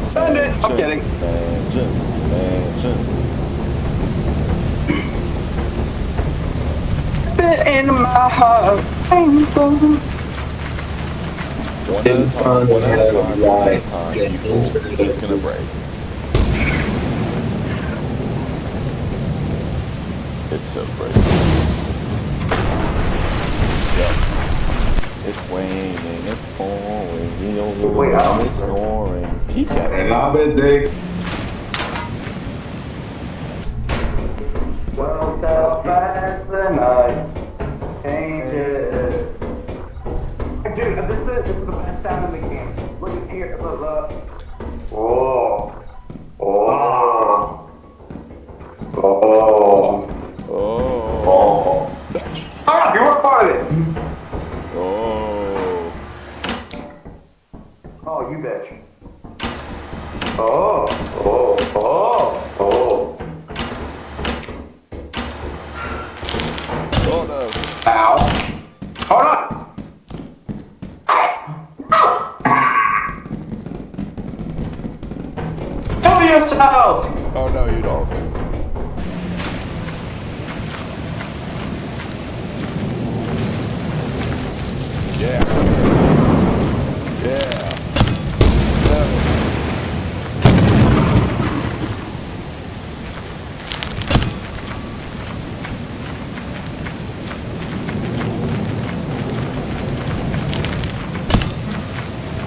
Send it! I'm kidding. Bit in my heart. Things go. One at a time, people. It's gonna break. It's so brave. Yeah. It's waning, it's pouring, Wait, it's snoring. Peek at me. And I've been dick. Well, so fast the night changes. Dude, this is the best sound in the game. Look at here, look. Oh. Stop! You weren't part of it! Oh, you bitch. Oh no. Ow. Hold on! Kill yourself! Oh no, you don't. Yeah. Yeah. No.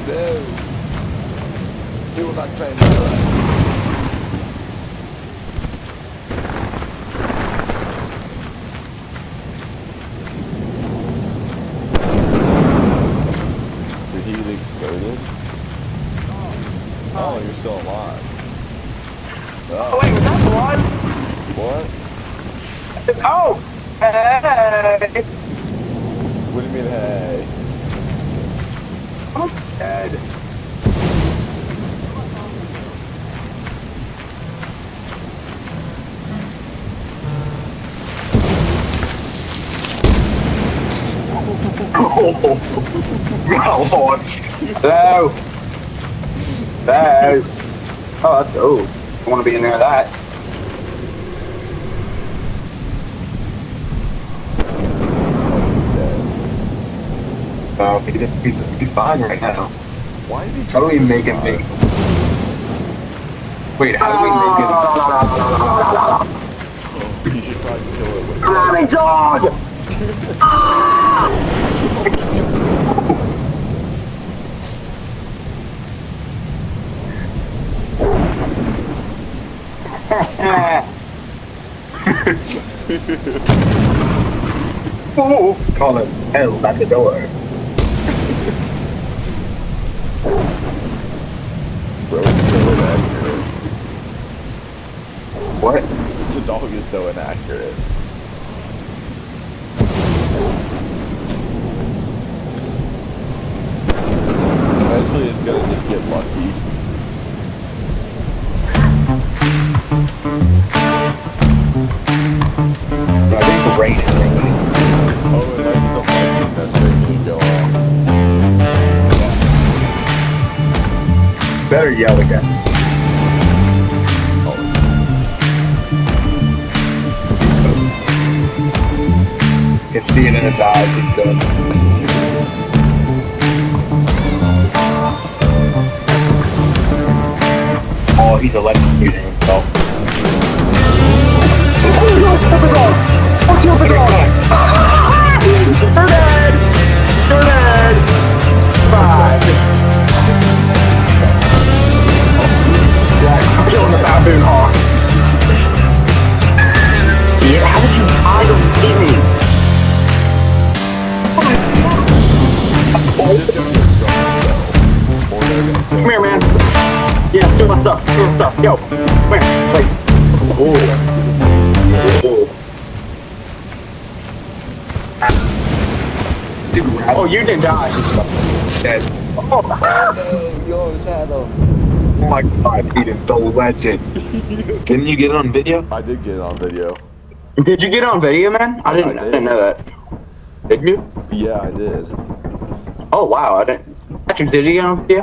No. You will not claim that. Exploded. Oh, you're still alive. Oh, wait, was that blood? What? Oh! Hey! What do you mean, hey? I'm dead. Oh, hello. Hello. Oh, that's I want to be in there. That. Oh, he's fine right now. Why is he? How do we make him big? Wait, how do we make him? You should probably kill it with. Flaming dog! Oh, Colin, hell, at the door. Bro, it's so inaccurate. What? The dog is so inaccurate. Eventually it's gonna just get lucky. I think the rain is making it. Oh, it might be the lightning that's making it go off. Better yell again. Oh. You can see it in its eyes, it's good. Oh, he's electrocuting himself. Fuck you, the dog! You're dead! You're dead! 5. Yeah, I'm killing the baboon hawk. Yeah, how did you die to leave me? Come here, man. Yeah, steal my stuff, steal my stuff. Yo, come here, wait. Oh. Oh, you didn't die. Dead. Oh, No, you always had him. oh my god, Eden, the legend. Didn't you get it on video? I did get it on video. Did you get it on video, man? I didn't know that. Did you? Yeah, I did. Oh, wow, I didn't. Patrick, did you get it on video?